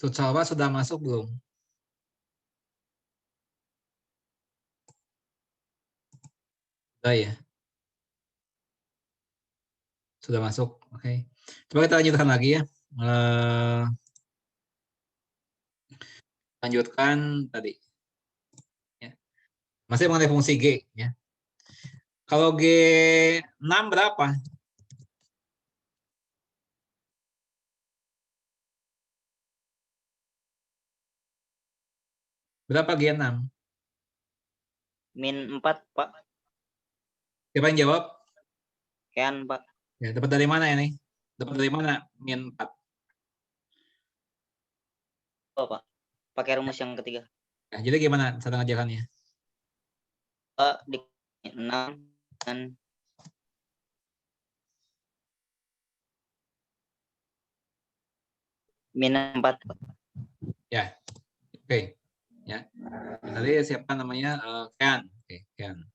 Tutsawa sudah masuk belum? Sudah ya? Sudah masuk. Oke. Coba kita lanjutkan lagi ya. Lanjutkan tadi. Ya. Masih mengenai fungsi G. Ya. Kalau G6 berapa? Berapa G6? -4, Pak. Siapa yang jawab? Kean, Pak. Ya, dapat dari mana ini? Dapat dari mana -4? Oh, Pak. Pakai rumus yang ketiga. Ya, jadi gimana cara ngajakannya? Di 6 dan -4, Pak. Ya, oke. Ya, tadi siapa namanya? Kean. Oke, Kean.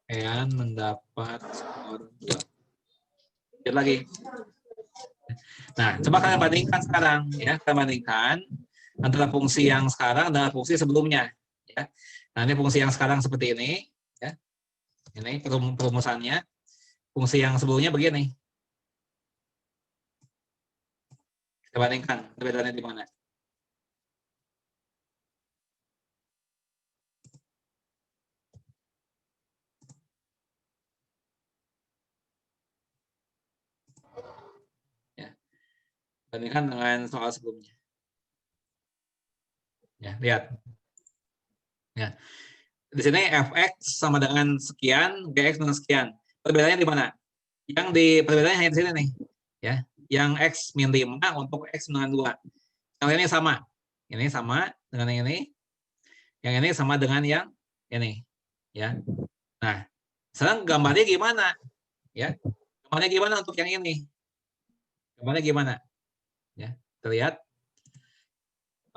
Kean mendapat skor 2. Lihat lagi. Nah, coba kalian bandingkan sekarang, ya. Kalian bandingkan antara fungsi yang sekarang dan fungsi sebelumnya. Ya. Nah, ini fungsi yang sekarang seperti ini. Ya. Ini perumusannya. Fungsi yang sebelumnya begini. Kita bandingkan perbedaannya di mana. Bandingkan dengan soal sebelumnya. Ya, lihat. Ya. Di sini fx sama dengan sekian, gx dengan sekian. Perbedaannya di mana? Yang di perbedaannya hanya di sini nih. Ya, yang x min 5 untuk x dengan 2. Yang ini sama. Ini sama dengan yang ini. Yang ini sama dengan yang ini. Ya. Nah, sekarang gambarnya gimana? Ya. Gambarnya gimana untuk yang ini? Gambarnya gimana? Ya, terlihat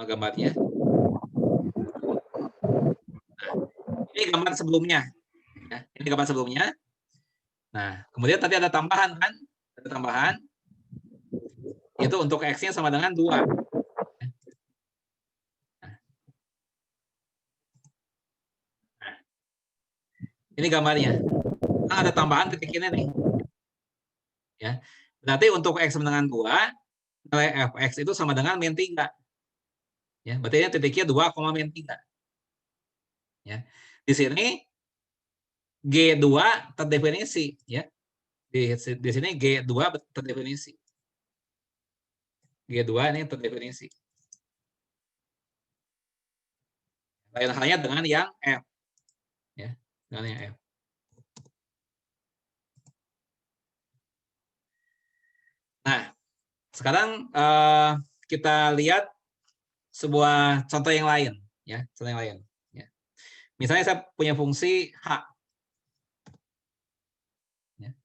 gambarnya. Nah, ini gambar sebelumnya. Ya, ini gambar sebelumnya. Nah, kemudian tadi ada tambahan kan? Ada tambahan. Itu untuk X-nya sama dengan 2. Nah, ini gambarnya. Nah, ada tambahan titik ini nih. Ya. Berarti untuk X sama dengan 2, nilai fx itu sama dengan min 3. Ya, berarti ini titiknya 2, min 3. Ya. Di sini G2 terdefinisi. Ya. Di sini G2 terdefinisi. G2 ini terdefinisi. Lain halnya dengan yang F. Ya, dengan yang F. Nah, sekarang kita lihat sebuah contoh yang lain. Ya, contoh yang lain. Ya. Misalnya saya punya fungsi H. Ya.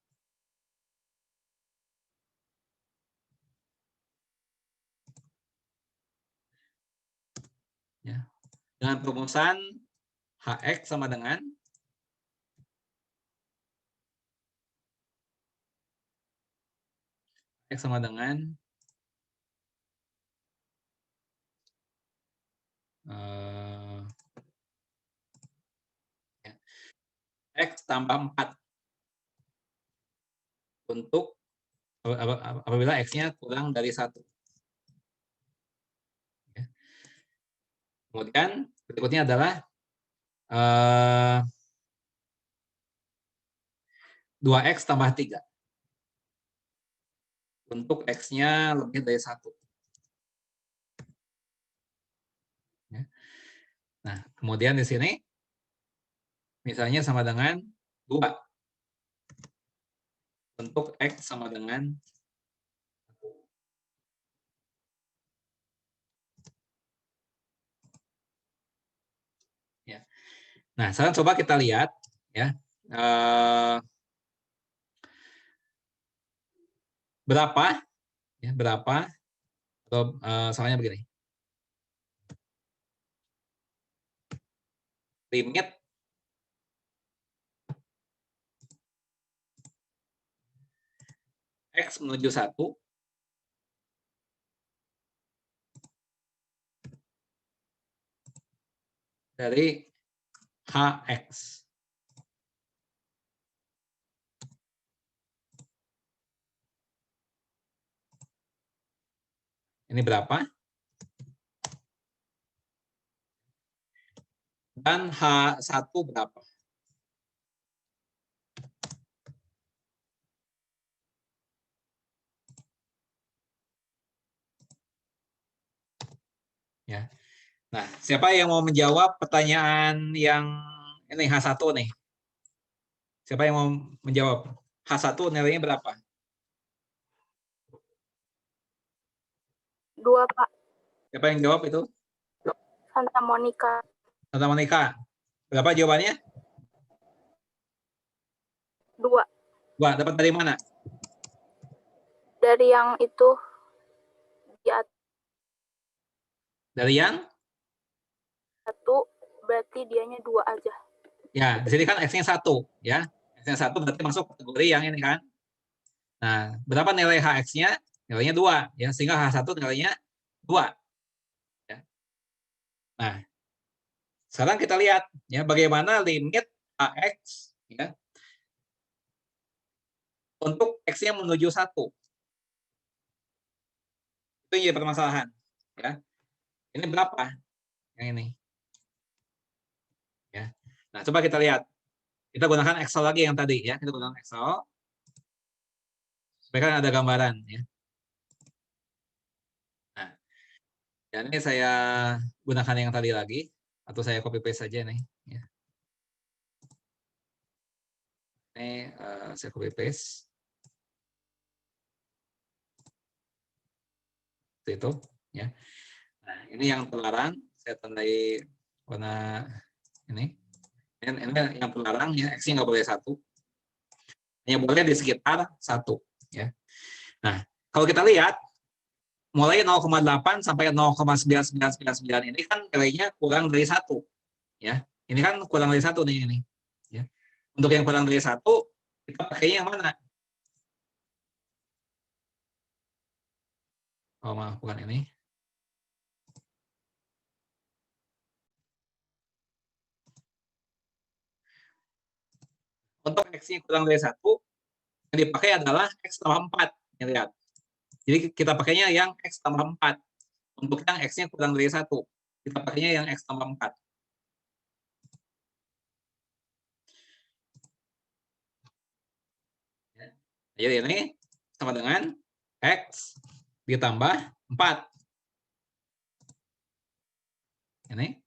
Ya. Dengan perumusan Hx sama dengan X sama dengan X tambah 4 untuk apabila X-nya kurang dari 1. Ya. Kemudian berikutnya adalah 2X tambah 3 untuk X-nya lebih dari 1. Ya. Nah, kemudian di sini misalnya sama dengan 2 untuk X sama dengan 1. Ya. Nah, sekarang coba kita lihat ya. Berapa ya, berapa atau soalnya begini. Limit X menuju 1 dari Hx. Ini berapa? Dan H1 berapa? Ya. Nah, siapa yang mau menjawab pertanyaan yang ini H1 nih? Siapa yang mau menjawab? H1 nilainya berapa? 2, Pak. Siapa yang jawab itu? Santa Monica. Santa Monica. Berapa jawabannya? 2. Wah, dapat dari mana? Dari yang itu di atas Dari yang? 1, berarti dianya 2 aja. Ya, di sini kan X-nya 1. Ya. X-nya 1 berarti masuk kategori yang ini kan. Nah, berapa nilai Hx-nya? Nilainya 2. Ya, sehingga H1 nilainya 2. Ya. Nah, sekarang kita lihat ya bagaimana limit Hx ya, untuk X-nya menuju 1. Itu yang jadi permasalahan. Ya. Ini berapa? Yang ini. Ya. Nah, coba kita lihat. Kita gunakan Excel lagi yang tadi ya. Kita gunakan Excel. Supaya kan ada gambaran ya. Ya, ini saya gunakan yang tadi lagi, atau saya copy paste saja nih. Ya. Ini saya copy paste. Seperti itu. Ya. Nah, ini yang terlarang, saya tandai warna ini. Ini yang terlarang, ya, X-nya nggak boleh 1. Hanya boleh di sekitar 1. Ya. Nah, kalau kita lihat, mulai 0,8 sampai 0,9999 ini kan nilainya kurang dari 1. Ya. Ini kan kurang dari 1 nih ini. Ya. Untuk yang kurang dari 1, kita pakainya yang mana? Oh, maaf, bukan ini. Untuk X-nya kurang dari 1, yang dipakai adalah X tambah 4. Ya, lihat. Jadi kita pakainya yang X tambah 4. Untuk yang X-nya kurang dari 1, kita pakainya yang X tambah 4. Jadi ini sama dengan X ditambah 4. Ini.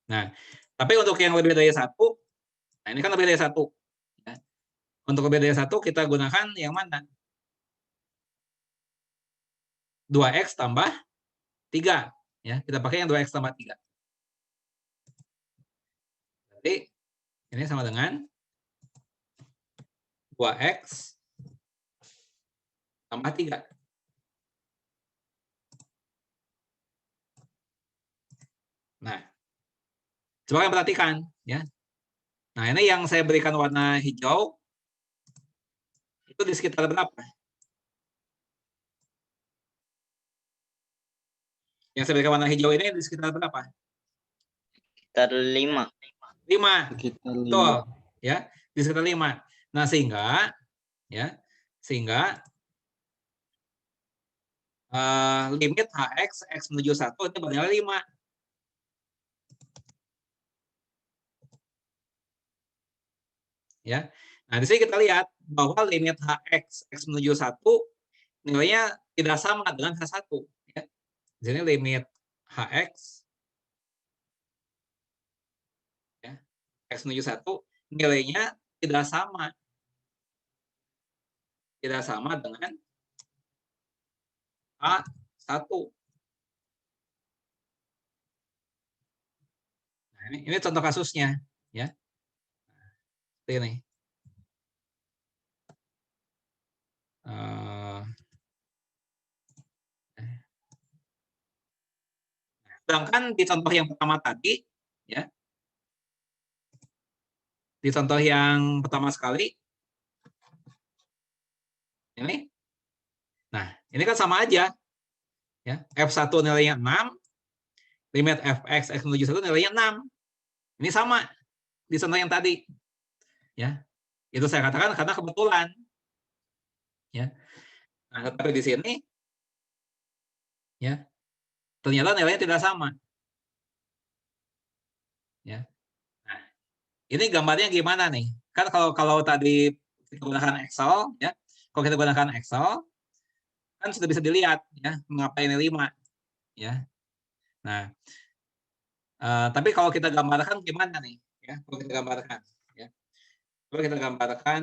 Nah, tapi untuk yang lebih dari 1, nah ini kan lebih dari 1. Ya. Untuk lebih dari 1, kita gunakan yang mana? 2X tambah 3. Ya, kita pakai yang 2X tambah 3. Jadi, ini sama dengan 2X tambah 3. Nah, coba kalian perhatikan. Ya. Nah, ini yang saya berikan warna hijau, itu di sekitar berapa? Yang saya berikan warna hijau ini di sekitar berapa? Sekitar 5. 5. Sekitar Betul. 5. Ya, di sekitar 5. Nah, sehingga limit Hx X menuju 1 itu bernilai 5. Ya. Nah, di sini kita lihat bahwa limit Hx X menuju 1 nilainya tidak sama dengan H1. Ya. Di sini limit Hx ya, X menuju 1 nilainya tidak sama. Tidak sama dengan A1. Nah, ini contoh kasusnya. Ya. Seperti ini. Sedangkan di contoh yang pertama tadi, ya, di contoh yang pertama sekali, ini, nah ini kan sama aja, ya, F1 nilainya 6, limit Fx X menuju 1 nilainya 6. Ini sama di contoh yang tadi, ya, itu saya katakan karena kebetulan, ya. Nah, tetapi di sini, ya, ternyata nilainya tidak sama, ya. Nah, ini gambarnya gimana nih? Kan kalau tadi kita gunakan Excel, ya, kalau kita gunakan Excel, kan sudah bisa dilihat, ya, mengapa ini 5, ya. Nah, tapi kalau kita gambarkan gimana nih? Ya, kalau kita gambarkan, ya. Coba kita gambarkan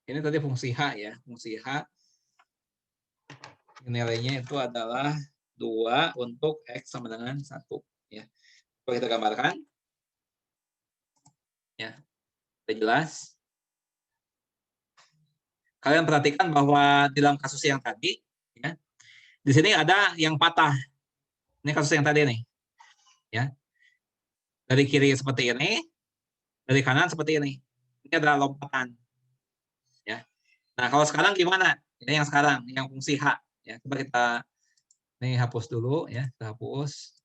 ini tadi fungsi H, ya, fungsi H nilainya itu adalah 2 untuk X sama dengan 1. Ya. Coba kita gambarkan. Ya, sudah jelas. Kalian perhatikan bahwa di dalam kasus yang tadi, ya, di sini ada yang patah. Ini kasus yang tadi nih. Ya. Dari kiri seperti ini, dari kanan seperti ini. Ini adalah lompatan. Ya. Nah, kalau sekarang gimana? Ini yang sekarang, yang fungsi H. Ya, coba kita ini hapus dulu, ya, kita hapus.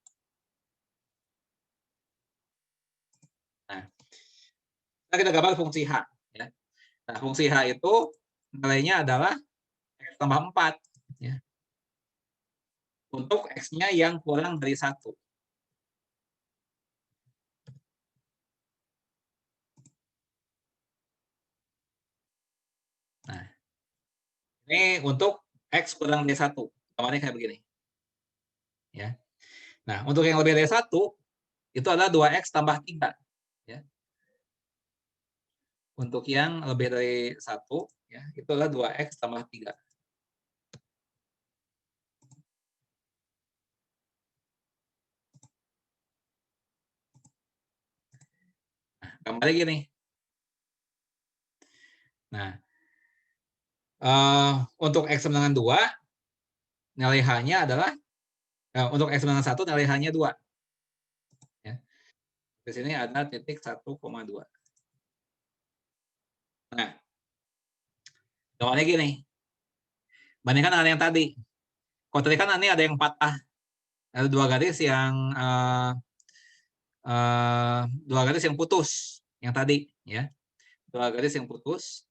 Nah, kita gambar fungsi H. Ya. Nah, fungsi H itu nilainya adalah X tambah 4. Ya. Untuk X-nya yang kurang dari 1. Nah, ini untuk X kurang D1. Gambarnya kayak begini. Ya. Nah, untuk yang lebih dari 1, itu adalah 2X tambah 3. Ya. Untuk yang lebih dari 1, ya, itu adalah 2X tambah 3. Nah, gambarnya gini. Nah, untuk X sama dengan 2, nilai H-nya adalah, untuk X sama dengan 1, nilai H-nya 2. Ya. Di sini ada titik 1,2. Nah, gambarnya gini. Bandingkan dengan yang tadi. Kalau tadi kan ini ada yang patah. Ada 2 garis yang putus. Yang tadi. Ya. 2 garis yang putus.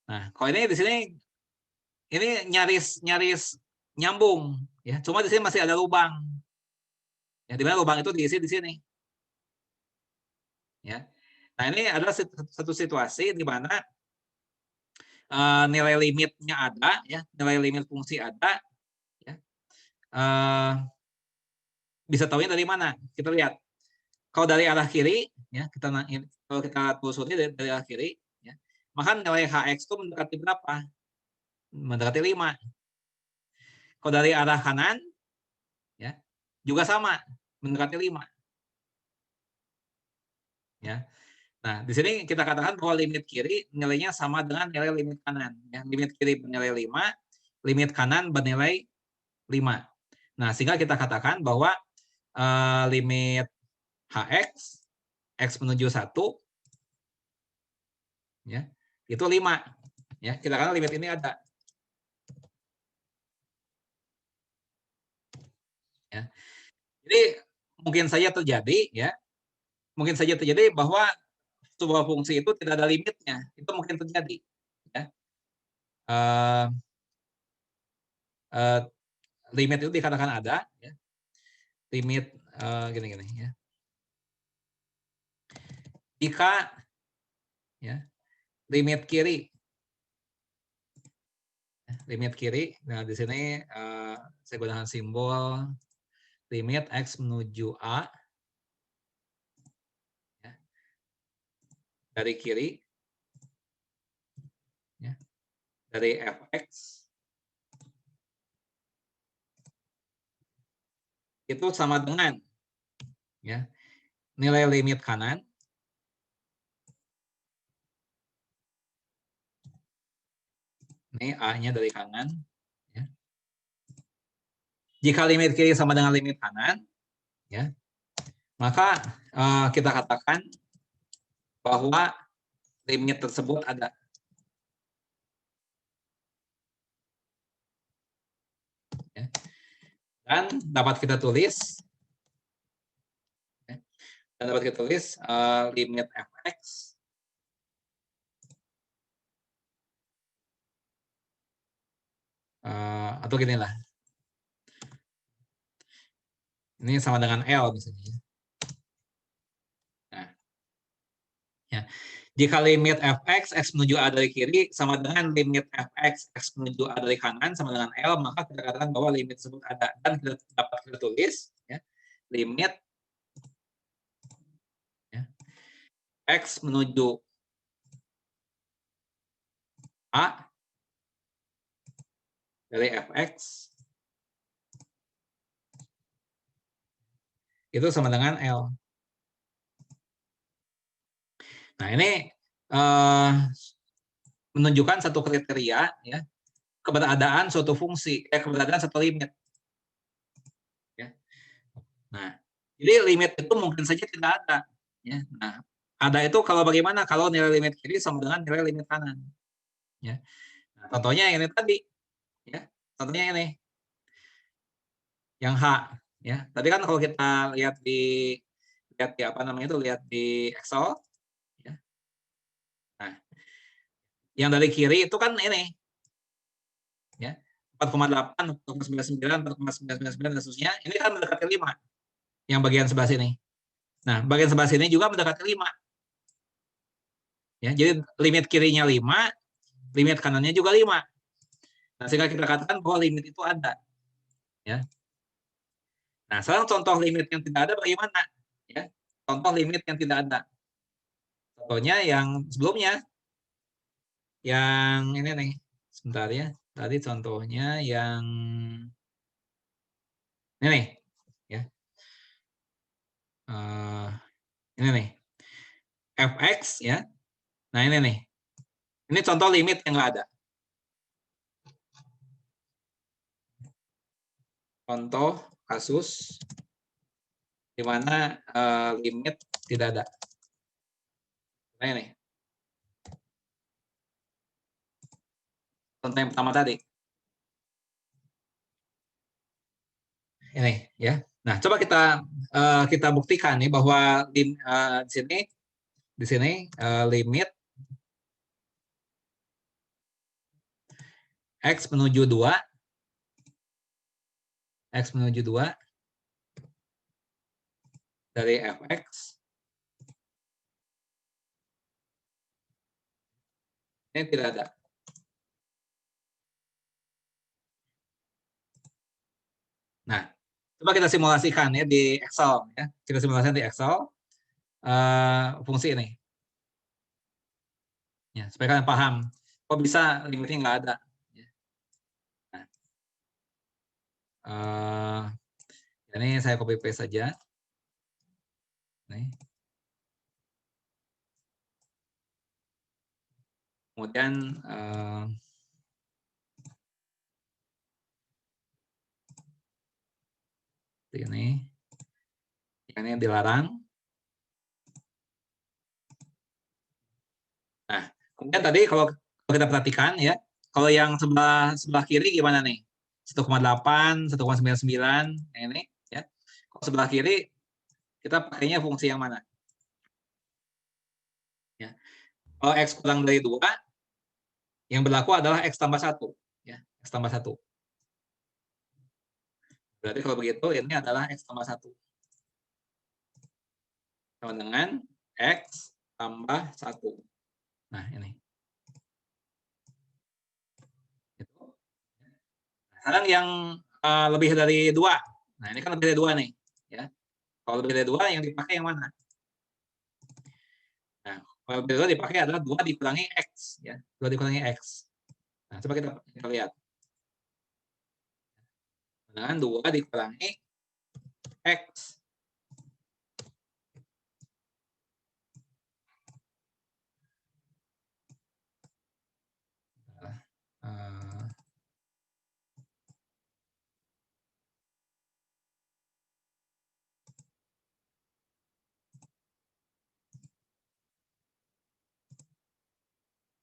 Nah, kalau ini di sini ini nyaris nyambung, ya. Cuma di sini masih ada lubang. Ya, di mana lubang itu diisi di sini. Ya. Nah, ini adalah satu situasi di mana nilai limitnya ada, ya, nilai limit fungsi ada, ya. Bisa tahunya dari mana? Kita lihat. Kalau dari arah kiri, ya, kalau kita telusuri dari arah kiri, ya, maka nilai Hx itu mendekati berapa? Mendekati 5. Kalau dari arah kanan, ya, juga sama, mendekati 5. Ya. Nah, di sini kita katakan bahwa limit kiri nilainya sama dengan nilai limit kanan. Ya. Limit kiri bernilai 5, limit kanan bernilai 5. Nah, sehingga kita katakan bahwa limit Hx, X menuju 1, ya, itu 5. Ya, kita katakan limit ini ada. Ya. Jadi mungkin saja terjadi, ya, mungkin saja terjadi bahwa sebuah fungsi itu tidak ada limitnya. Itu mungkin terjadi. Ya. Limit itu dikatakan ada. Ya. Limit gini-gini. Ya. Jika, ya, limit kiri, nah di sini saya gunakan simbol limit X menuju A, ya, dari kiri, ya, dari Fx, itu sama dengan, ya, nilai limit kanan ini A-nya dari kanan, ya. Jika limit kiri sama dengan limit kanan, ya, maka kita katakan bahwa limit tersebut ada. Ya. Dan dapat kita tulis, ya, limit Fx atau gini lah. Ini sama dengan L misalnya. Nah, ya. Jika limit Fx, X menuju A dari kiri, sama dengan limit Fx, X menuju A dari kanan, sama dengan L, maka kita katakan bahwa limit tersebut ada. Dan kita dapat kita tulis, ya, limit, ya, X menuju A dari Fx itu sama dengan L. Nah, ini menunjukkan satu kriteria, ya, keberadaan suatu fungsi, keberadaan satu limit. Ya. Nah, jadi limit itu mungkin saja tidak ada. Ya. Nah, ada itu kalau bagaimana? Kalau nilai limit kiri sama dengan nilai limit kanan. Ya. Nah, contohnya yang ini tadi. Ya. Contohnya ini. Yang H. Ya. Tadi kan kalau kita lihat di apa namanya itu, lihat di Excel. Ya. Nah, yang dari kiri itu kan ini. Ya. 4,8, 4,99, 4,999 dan seterusnya. Ini kan mendekati 5. Yang bagian sebelah sini. Nah, bagian sebelah sini juga mendekati 5. Ya, jadi limit kirinya 5, limit kanannya juga 5. Nah, sehingga kita katakan bahwa limit itu ada. Ya. Nah, sekarang contoh limit yang tidak ada bagaimana? Ya. Contoh limit yang tidak ada. Contohnya yang sebelumnya. Yang ini nih. Sebentar ya. Tadi contohnya yang ini nih. Ya. Ini nih. Fx ya. Nah, ini nih. Ini contoh limit yang nggak ada. Contoh kasus di mana limit tidak ada. Nah, ini. Contoh yang pertama tadi. Ini ya. Nah, coba kita buktikan nih bahwa di sini limit x menuju 2 dari fx ini tidak ada. Nah, coba kita simulasikan ya di Excel ya. Kita simulasikan di Excel fungsi ini. Ya, supaya kalian paham. Kok bisa limitnya nggak ada? Nah, ini saya copy paste saja. Nih. Kemudian ini dilarang. Nah, kemudian tadi kalau kita perhatikan ya, kalau yang sebelah kiri gimana nih? 1,8, 1,99 ini ya. Kalau sebelah kiri kita pakainya fungsi yang mana? Ya. Kalau x kurang dari 2, yang berlaku adalah x tambah 1 ya, x tambah 1. Berarti kalau begitu ini adalah x tambah 1. Sama dengan x tambah 1. Nah, ini. Sekarang yang lebih dari 2. Nah, ini kan lebih dari 2 nih. Ya. Kalau lebih dari 2, yang dipakai yang mana? Nah, kalau lebih dari 2 dipakai adalah 2 dikurangi X. Ya. 2 dikurangi X. Nah, coba kita lihat. Dengan 2 dikurangi X.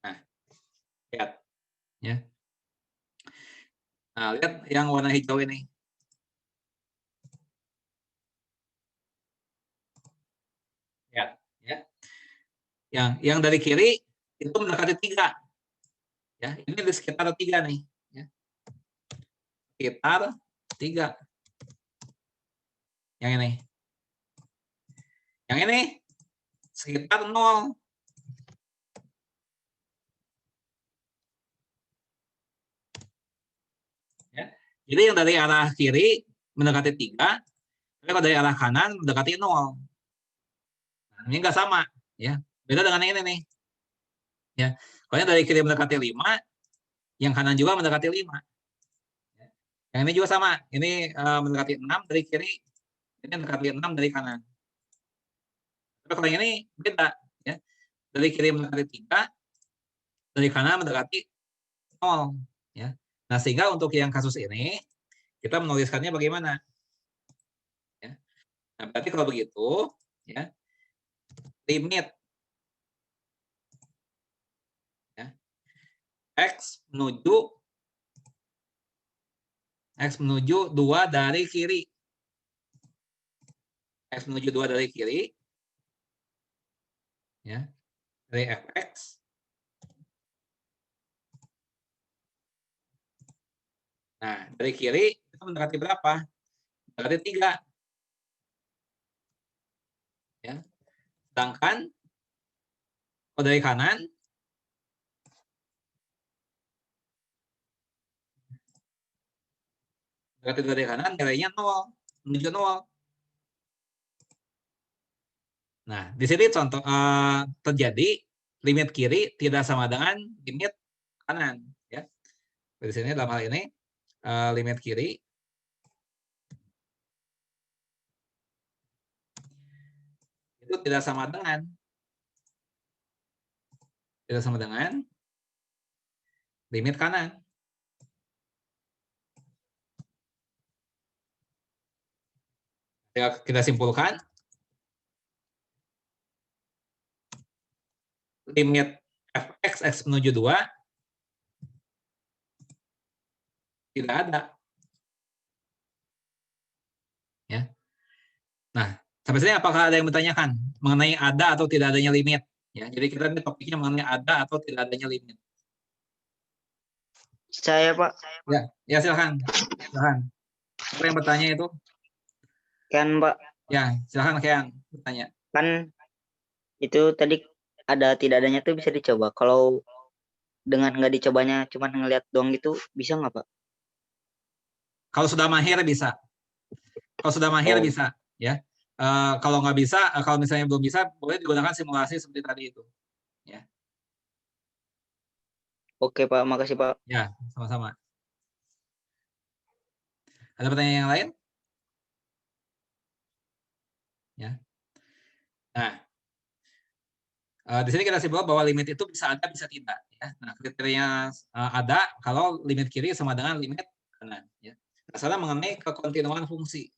Nah, lihat. Ya. Nah, lihat yang warna hijau ini. Lihat. Ya. Yang dari kiri itu mendekati 3. Ya, ini di sekitar 3 nih. Ya. Sekitar 3. Yang ini. Yang ini sekitar 0. Ya. Jadi yang dari arah kiri mendekati 3, tapi kalau dari arah kanan mendekati 0. Nah, ini enggak sama. Ya. Beda dengan yang ini nih. Ya. Kalau dari kiri mendekati 5, yang kanan juga mendekati 5. Yang ini juga sama. Ini mendekati 6 dari kiri, ini mendekati 6 dari kanan. Tapi kalau yang ini beda. Ya. Dari kiri mendekati 3, dari kanan mendekati 0. Ya. Nah, sehingga untuk yang kasus ini, kita menuliskannya bagaimana? Ya. Nah, berarti kalau begitu, ya, limit ya, X menuju 2 dari kiri. X menuju 2 dari kiri. Ya. Dari fx. Nah, dari kiri itu mendekati berapa? Mendekati 3. Ya. Sedangkan kalau dari kanan Dekat dari kanan nilainya 0, menuju 0. Nah, di sini contoh terjadi limit kiri tidak sama dengan limit kanan, ya. Di sini dalam hal ini limit kiri itu tidak sama dengan limit kanan. Ya, kita simpulkan limit fx x menuju 2 tidak ada. Ya. Nah, sampai sini apakah ada yang bertanyakan mengenai ada atau tidak adanya limit? Ya, jadi kita ini topiknya mengenai ada atau tidak adanya limit. Saya, Pak. Ya silakan. Silakan. Apa yang bertanya itu? Kan, Pak. Ya, silakan Kean bertanya. Kan itu tadi ada tidak adanya tuh bisa dicoba. Kalau dengan nggak dicobanya cuma ngelihat doang gitu bisa nggak, Pak? Kalau sudah mahir bisa. Kalau sudah mahir bisa, ya. Kalau nggak bisa, kalau misalnya belum bisa, boleh digunakan simulasi seperti tadi itu. Ya. Oke, Pak. Makasih, Pak. Ya, sama-sama. Ada pertanyaan yang lain? Ya. Nah, di sini kita simpulkan bahwa limit itu bisa ada, bisa tidak. Ya. Nah, kriterianya ada kalau limit kiri sama dengan limit kanan. Ya. Masalah mengenai kekontinuan fungsi.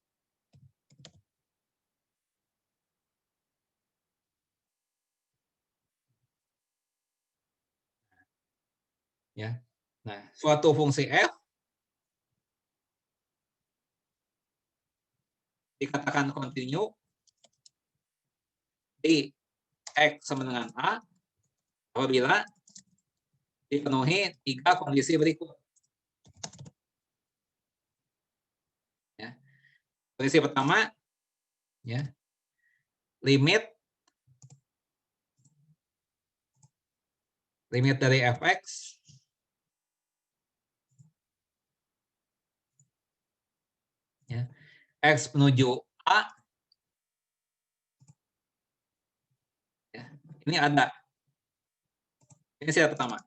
Ya. Nah, suatu fungsi f dikatakan kontinu di x sama dengan a apabila dipenuhi 3 kondisi berikut. Ya. Kondisi pertama, ya, limit dari fx ya, x menuju a ya, ini ada. Ini syarat pertama.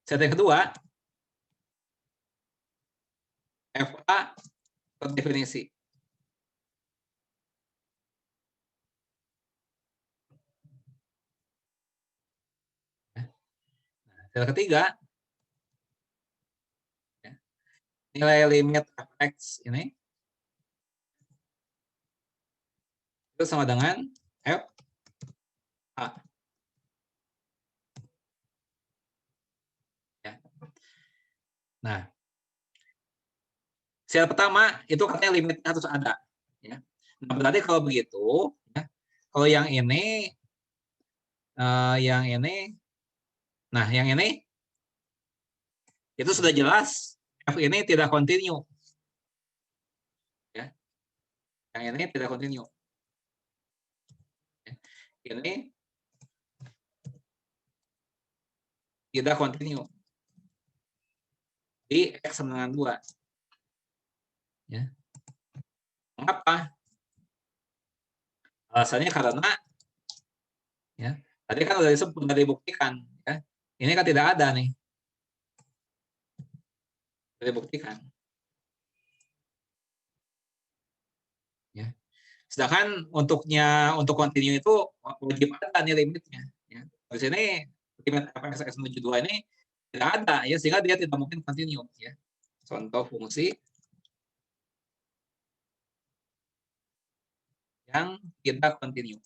Syarat yang kedua, fa terdefinisi. Syarat ketiga, ya, nilai limit fx ini itu sama dengan f a. Ya. Nah, syarat pertama itu katanya limitnya harus ada. Ya. Nah, berarti kalau begitu, ya, kalau yang ini, nah yang ini itu sudah jelas f ini tidak kontinu. Ya. Yang ini tidak kontinu. Ya. Ini tidak kontinu di x sama dengan 2. Ya. Mengapa? Alasannya karena ya, tadi kan sudah dibuktikan, ya. Ini kan tidak ada nih. Sudah dibuktikan. Ya. Sedangkan untuk kontinu itu wajib ada nih limitnya. Ya. Di sini limit fx menuju 2 ini tidak ada, ya, sehingga dia tidak mungkin kontinu. Ya. Contoh fungsi yang tidak kontinu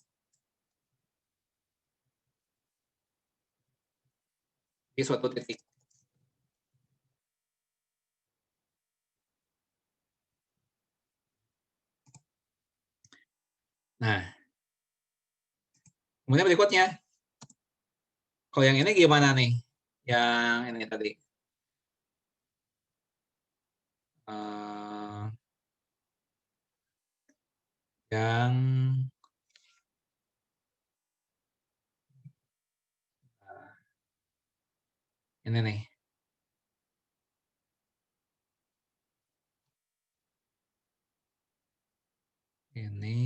di suatu titik. Nah, kemudian berikutnya, kalau yang ini gimana nih? Yang ini tadi. Yang Ini nih. Ini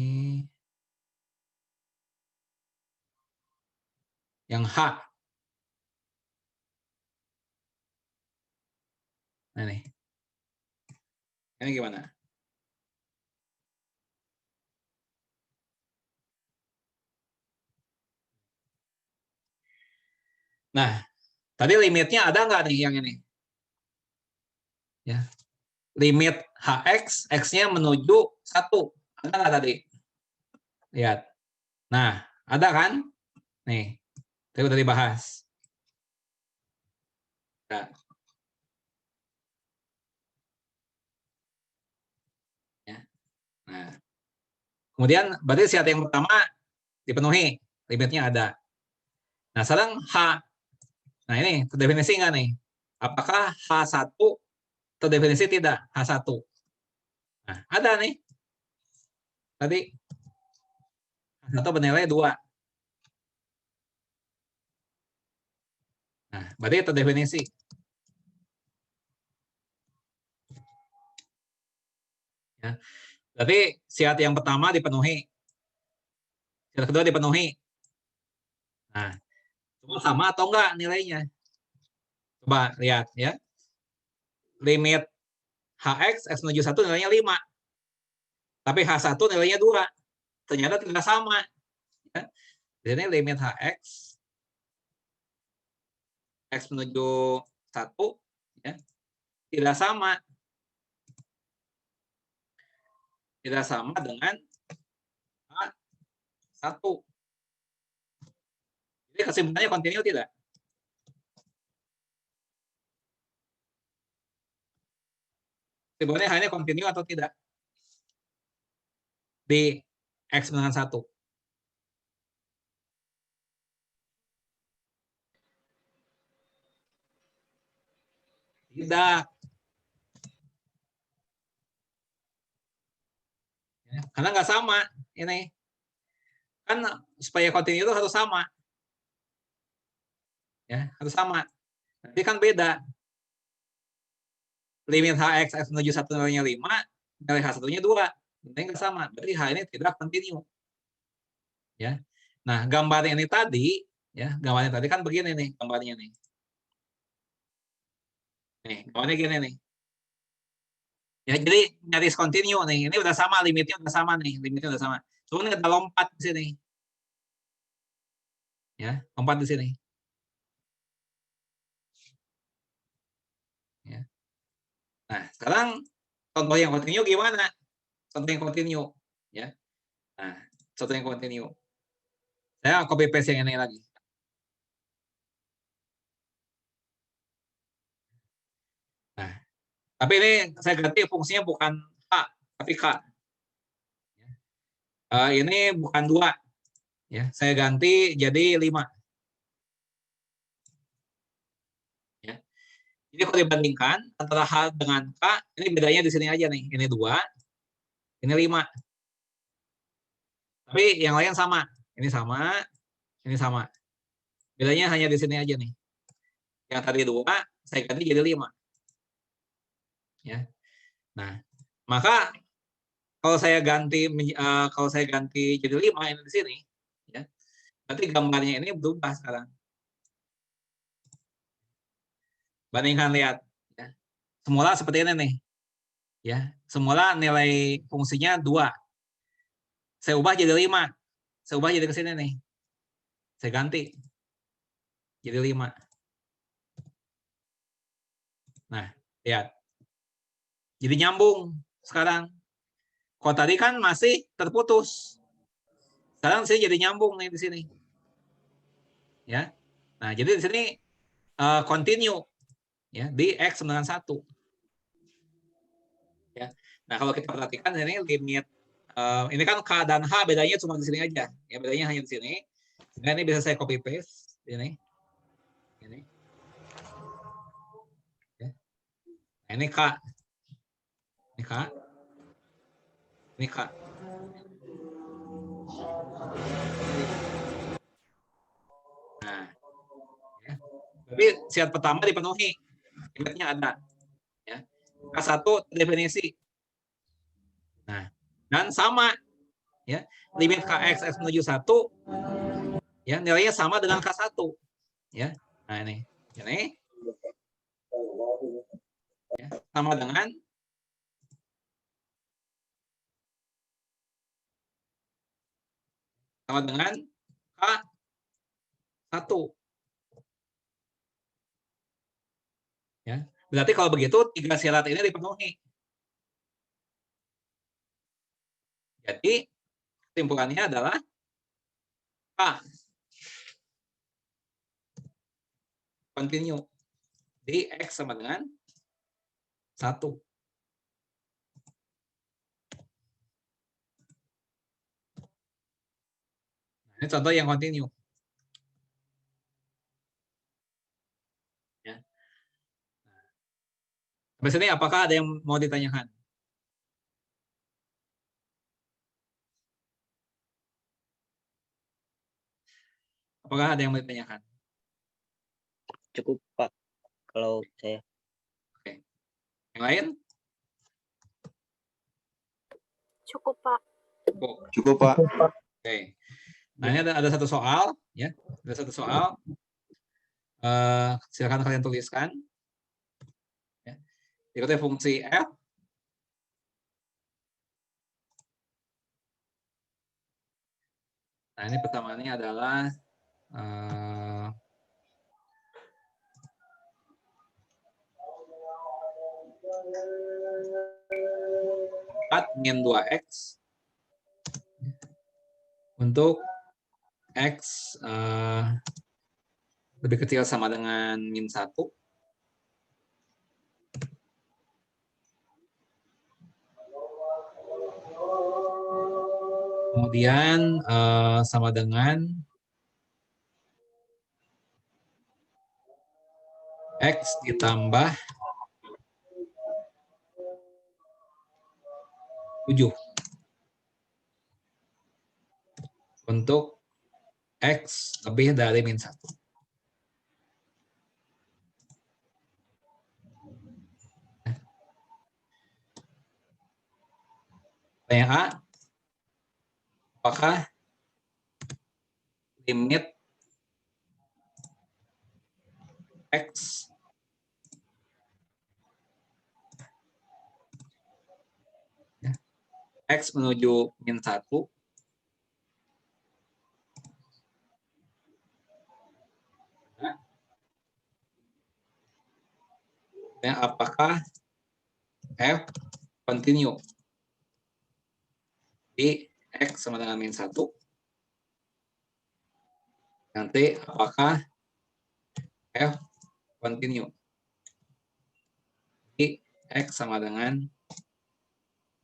yang H. Nah, nih. Ini gimana? Nah, tadi limitnya ada nggak nih yang ini? Ya. Limit HX, X-nya menuju 1. Ada nggak tadi? Lihat. Nah, ada kan? Nih, tadi udah dibahas. Nah, ya. Nah, kemudian berarti syarat yang pertama dipenuhi, limitnya ada. Nah, sekarang H. Nah, ini terdefinisi nggak nih? Apakah H1 terdefinisi tidak? H1. Nah, ada nih. Tadi H1 bernilai 2. Nah, berarti terdefinisi. Ya. Berarti syarat yang pertama dipenuhi. Syarat kedua dipenuhi. Nah, cuma sama atau enggak nilainya? Coba lihat ya. Limit HX, X menuju 1 nilainya 5. Tapi H1 nilainya 2. Ternyata tidak sama. Ya. Di sini limit HX, X menuju 1, ya, tidak sama. Tidak sama dengan H1. Jadi kesimpulannya kontinu tidak? Kesimpulannya hanya kontinu atau tidak? Di X dengan 1. Tidak. Ya, karena nggak sama. Ini. Kan supaya kontinu itu harus sama. Ya, harus sama. Nanti kan beda. Limit HX, X menuju 1 nilainya 5, nilai H1-nya 2. Ini nggak sama. Berarti H ini tidak kontinu. Ya. Nah, gambar ini tadi, ya, gambarnya tadi kan begini nih, gambarnya nih. Nih, gambarnya gini nih. Ya, jadi nyaris kontinu nih. Ini udah sama, limitnya udah sama nih, limitnya udah sama. Cuma ini ada lompat di sini. Ya, lompat di sini. Ya. Nah, sekarang contoh yang kontinu gimana? Contoh yang kontinu, ya. Nah, contoh yang kontinu. Saya copy paste yang ini lagi. Nah, tapi ini saya ganti fungsinya bukan H, tapi K. Ini bukan 2. Ya, saya ganti jadi 5. Ya. Jadi kalau dibandingkan antara H dengan K, ini bedanya di sini aja nih. Ini 2, ini 5. Tapi yang lain sama. Ini sama, ini sama. Bedanya hanya di sini aja nih. Yang tadi 2, saya ganti jadi 5. Ya. Nah, maka kalau saya ganti jadi 5 ini di sini, ya. Berarti gambarnya ini berubah sekarang. Bandingkan lihat, ya. Semula seperti ini nih. Ya, semula nilai fungsinya 2. Saya ubah jadi 5. Saya ubah jadi ke sini nih. Saya ganti jadi 5. Nah, lihat. Jadi nyambung sekarang. Kalau tadi kan masih terputus. Sekarang saya jadi nyambung nih di sini. Ya. Nah, jadi di sini continue ya di X dengan 1. Ya. Nah, kalau kita perhatikan ini limit ini kan K dan H bedanya cuma di sini aja. Ya, bedanya hanya di sini. Nah, ini bisa saya copy paste ini. Ini. Ya. Nah, ini K. Ini K. Ini K. Nah, ya. Tapi syarat pertama dipenuhi, limitnya ada. Ya. K1 definisi. Nah, dan sama. Ya, limit Kx menuju 1 ya nilainya sama dengan K1 ya. Nah ini ya, sama dengan K1 ya. Berarti kalau begitu 3 syarat ini dipenuhi. Jadi kesimpulannya adalah A continue di X sama dengan 1. Nah, ini contoh yang continue. Ya. Sampai sini apakah ada yang mau ditanyakan? Apakah ada yang mau ditanyakan? Cukup Pak kalau saya. Oke. Yang lain? Cukup, Pak. Cukup, Pak. Oke. Nah, ini ada satu soal ya. Ada satu soal. Silakan kalian tuliskan. Ya. Berikutnya fungsi f. Nah, ini pertamanya adalah 4 min 2x untuk x lebih kecil sama dengan min 1. Kemudian sama dengan x ditambah 7 untuk x lebih dari min 1. Pertanyaan A, apakah limit x x menuju min 1 dan apakah f continue di x sama dengan min 1. Nanti apakah f continue di x sama dengan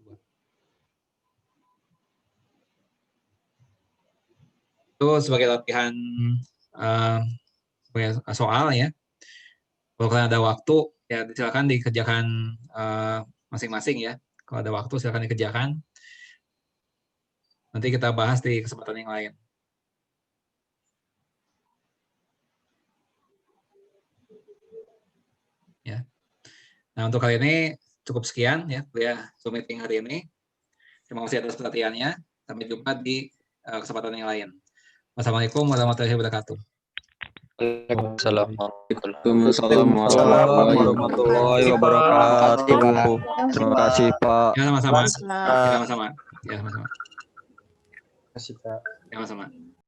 2. Itu sebagai latihan sebagai soal ya. Kalau kalian ada waktu ya silakan dikerjakan masing-masing ya. Kalau ada waktu silakan dikerjakan. Nanti kita bahas di kesempatan yang lain. Ya. Nah, untuk kali ini cukup sekian ya kuliah Zoom meeting hari ini. Terima kasih atas perhatiannya. Sampai jumpa di kesempatan yang lain. Wassalamualaikum warahmatullahi wabarakatuh. Waalaikumsalam warahmatullahi wabarakatuh. Terima kasih, Pak. Ya, sama-sama. Ya, sama-sama. Ya, sama-sama. Terima kasih, Pak. Ya, sama-sama.